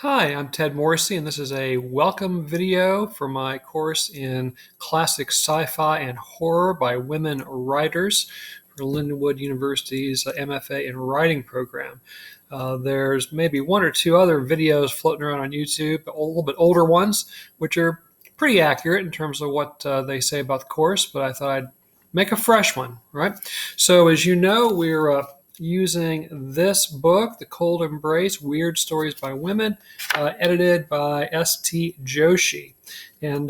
Hi, I'm Ted Morrissey, and this is a welcome video for my course in Classic Sci-Fi and Horror by Women Writers for Lindenwood University's MFA in Writing program. There's maybe one or two other videos floating around on YouTube, a little bit older ones, which are pretty accurate in terms of what they say about the course, but I thought I'd make a fresh one, right? So as you know, we're using this book, The Cold Embrace, Weird Stories by Women, edited by S.T. Joshi. And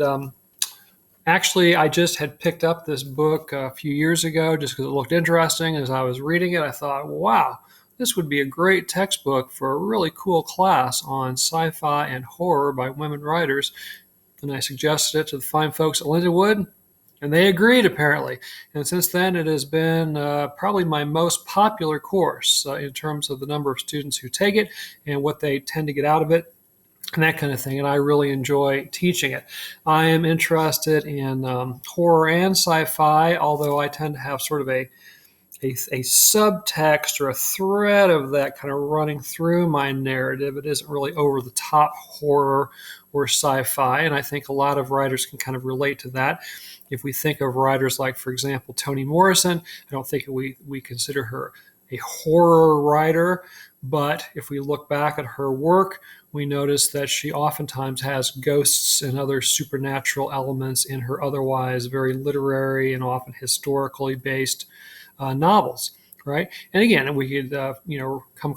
actually, I just had picked up this book a few years ago just because it looked interesting. As I was reading it, I thought, wow, this would be a great textbook for a really cool class on sci-fi and horror by women writers. And I suggested it to the fine folks at Lindenwood, and they agreed, apparently. And since then, it has been probably my most popular course in terms of the number of students who take it and what they tend to get out of it and that kind of thing. And I really enjoy teaching it. I am interested in horror and sci-fi, although I tend to have sort of a subtext or a thread of that kind of running through my narrative. It isn't really over the top horror or sci-fi, and I think a lot of writers can kind of relate to that. If we think of writers like, for example, Toni Morrison, I don't think we consider her a horror writer, but if we look back at her work, we notice that she oftentimes has ghosts and other supernatural elements in her otherwise very literary and often historically based novels, right? And again, we could come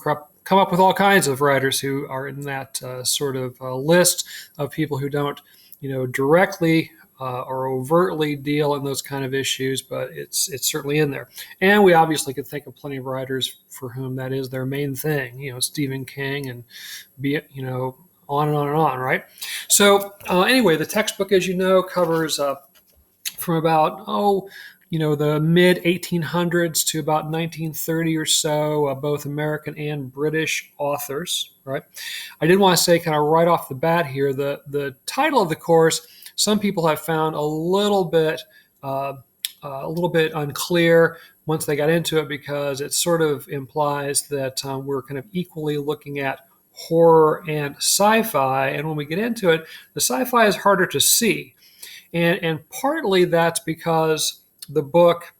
up with all kinds of writers who are in that sort of list of people who don't, directly or overtly deal in those kind of issues, but it's certainly in there. And we obviously could think of plenty of writers for whom that is their main thing, Stephen King and on and on and on, right? So anyway, the textbook, as you know, covers from about the mid 1800s to about 1930 or so, both American and British authors, right? I did want to say kind of right off the bat here, the title of the course, some people have found a little bit unclear once they got into it, because it sort of implies that we're kind of equally looking at horror and sci-fi. And when we get into it, the sci-fi is harder to see. And partly that's because the book,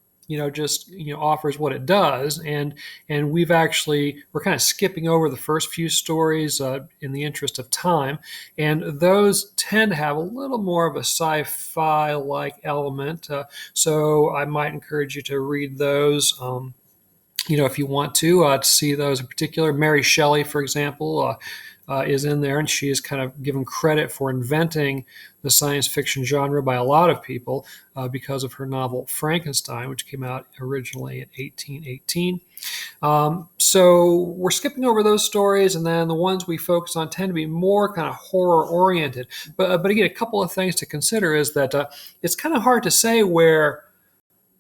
offers what it does, and we're kind of skipping over the first few stories in the interest of time, and those tend to have a little more of a sci-fi like element. So I might encourage you to read those. If you want to see those in particular. Mary Shelley, for example, is in there, and she is kind of given credit for inventing the science fiction genre by a lot of people because of her novel Frankenstein, which came out originally in 1818. So we're skipping over those stories, and then the ones we focus on tend to be more kind of horror-oriented. But again, a couple of things to consider is that it's kind of hard to say where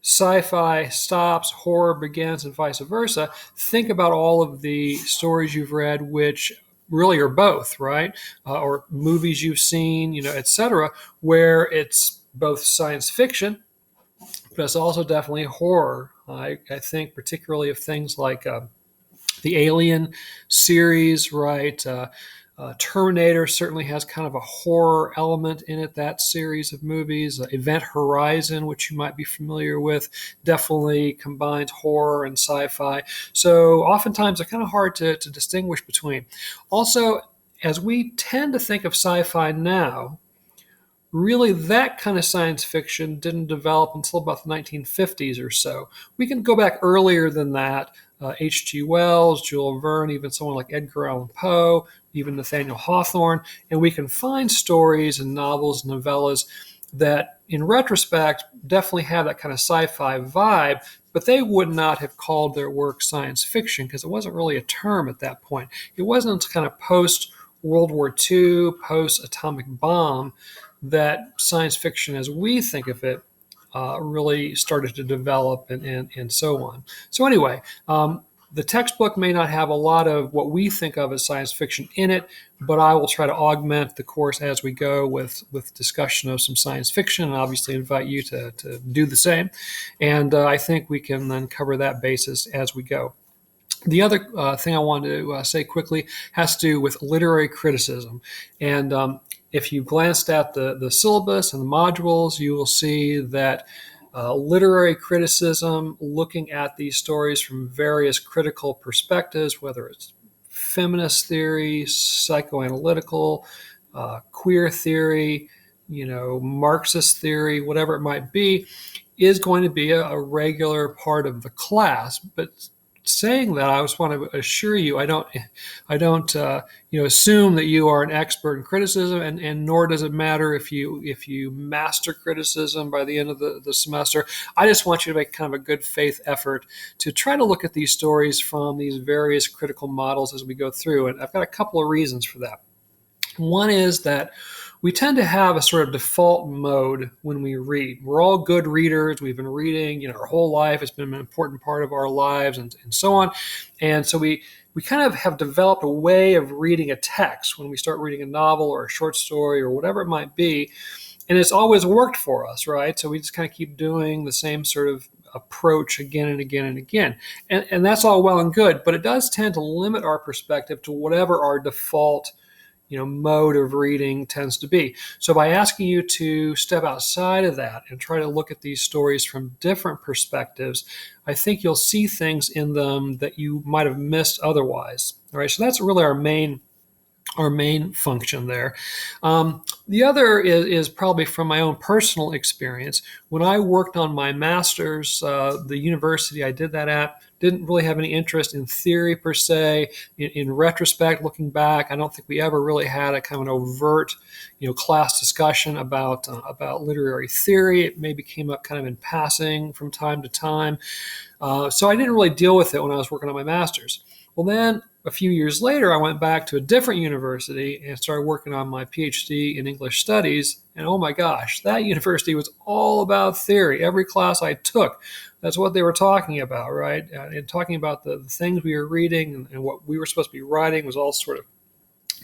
sci-fi stops, horror begins, and vice versa. Think about all of the stories you've read which really are both, right? Or movies you've seen, etc., where it's both science fiction, but it's also definitely horror. I think particularly of things like the Alien series, right? Terminator certainly has kind of a horror element in it, that series of movies. Event Horizon, which you might be familiar with, definitely combines horror and sci-fi. So oftentimes they're kind of hard to distinguish between. Also, as we tend to think of sci-fi now, really that kind of science fiction didn't develop until about the 1950s or so. We can go back earlier than that. H.G. Wells, Jules Verne, even someone like Edgar Allan Poe, even Nathaniel Hawthorne, and we can find stories and novels and novellas that, in retrospect, definitely have that kind of sci-fi vibe, but they would not have called their work science fiction because it wasn't really a term at that point. It wasn't until kind of post-World War II, post-atomic bomb, that science fiction as we think of it really started to develop and so on. So anyway, the textbook may not have a lot of what we think of as science fiction in it, but I will try to augment the course as we go with discussion of some science fiction, and obviously invite you to do the same. And I think we can then cover that basis as we go. The other thing I wanted to say quickly has to do with literary criticism. And if you glanced at the syllabus and the modules, you will see that literary criticism, looking at these stories from various critical perspectives, whether it's feminist theory, psychoanalytical, queer theory, Marxist theory, whatever it might be, is going to be a regular part of the class. But saying that, I just want to assure you, I don't assume that you are an expert in criticism, and nor does it matter if you master criticism by the end of the semester. I just want you to make kind of a good faith effort to try to look at these stories from these various critical models as we go through. And I've got a couple of reasons for that. One is that we tend to have a sort of default mode when we read. We're all good readers. We've been reading, our whole life. It's been an important part of our lives, and so on. And so we kind of have developed a way of reading a text when we start reading a novel or a short story or whatever it might be. And it's always worked for us, right? So we just kind of keep doing the same sort of approach again and again and again. And that's all well and good, but it does tend to limit our perspective to whatever our default mode of reading tends to be. So by asking you to step outside of that and try to look at these stories from different perspectives, I think you'll see things in them that you might have missed otherwise. All right, so that's really our main function there. The other is probably from my own personal experience. When I worked on my master's, the university I did that at didn't really have any interest in theory per se. In retrospect, looking back, I don't think we ever really had a kind of an overt, class discussion about literary theory. It maybe came up kind of in passing from time to time. So I didn't really deal with it when I was working on my master's. Well, then a few years later, I went back to a different university and started working on my PhD in English studies. And oh my gosh, that university was all about theory. Every class I took, that's what they were talking about, right? And talking about the things we were reading and what we were supposed to be writing was all sort of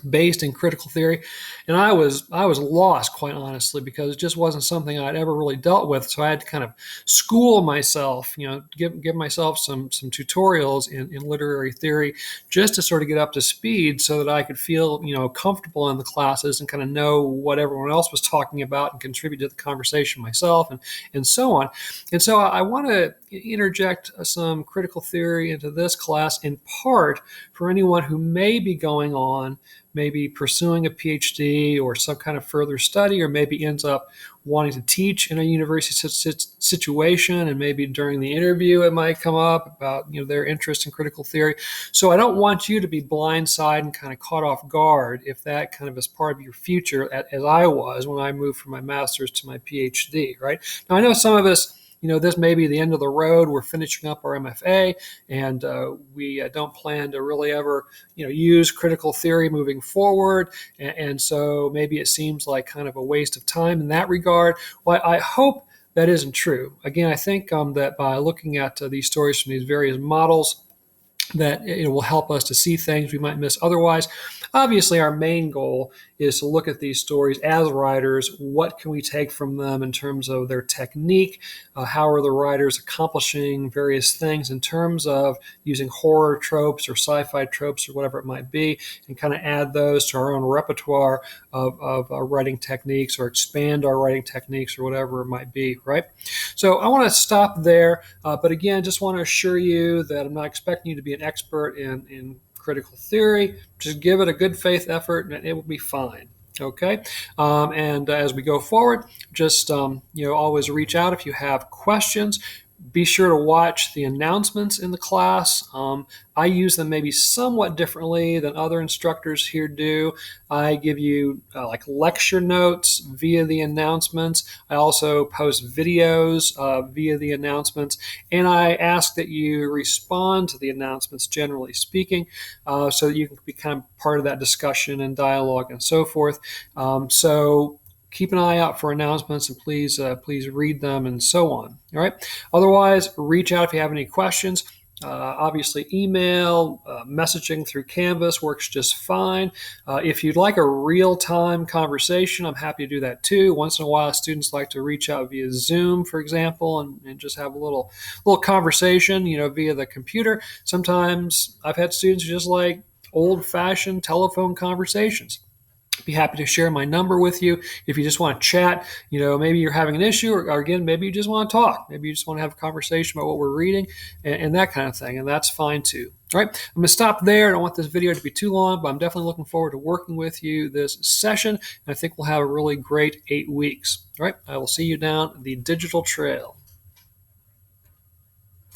based in critical theory. And I was lost, quite honestly, because it just wasn't something I'd ever really dealt with. So I had to kind of school myself, give myself some tutorials in literary theory just to sort of get up to speed so that I could feel, comfortable in the classes and kind of know what everyone else was talking about and contribute to the conversation myself and so on. And so I want to interject some critical theory into this class in part for anyone who may be going on, maybe pursuing a PhD or some kind of further study, or maybe ends up wanting to teach in a university situation, and maybe during the interview it might come up about their interest in critical theory. So I don't want you to be blindsided and kind of caught off guard if that kind of is part of your future, as I was when I moved from my master's to my PhD, right? Now I know some of us, this may be the end of the road. We're finishing up our MFA, and we don't plan to really ever, use critical theory moving forward. And so maybe it seems like kind of a waste of time in that regard. Well, I hope that isn't true. Again, I think that by looking at these stories from these various models, that it will help us to see things we might miss otherwise. Obviously, our main goal is to look at these stories as writers. What can we take from them in terms of their technique? How are the writers accomplishing various things in terms of using horror tropes or sci-fi tropes or whatever it might be, and kind of add those to our own repertoire of writing techniques, or expand our writing techniques, or whatever it might be, right? So I want to stop there, but again, just want to assure you that I'm not expecting you to be an expert in critical theory. Just give it a good faith effort and it will be fine. Okay. And as we go forward, just, always reach out if you have questions. Be sure to watch the announcements in the class. I use them maybe somewhat differently than other instructors here do. I give you like lecture notes via the announcements. I also post videos via the announcements, and I ask that you respond to the announcements, generally speaking, so that you can become part of that discussion and dialogue and so forth. So keep an eye out for announcements, and please read them and so on. All right. Otherwise, reach out if you have any questions. Obviously, email, messaging through Canvas works just fine. If you'd like a real-time conversation, I'm happy to do that too. Once in a while, students like to reach out via Zoom, for example, and just have a little conversation, via the computer. Sometimes I've had students who just like old-fashioned telephone conversations. Be happy to share my number with you if you just want to chat. Maybe you're having an issue, or again, maybe you just want to talk. Maybe you just want to have a conversation about what we're reading and that kind of thing, and that's fine too. All right, I'm going to stop there. I don't want this video to be too long, but I'm definitely looking forward to working with you this session, and I think we'll have a really great 8 weeks. All right, I will see you down the digital trail.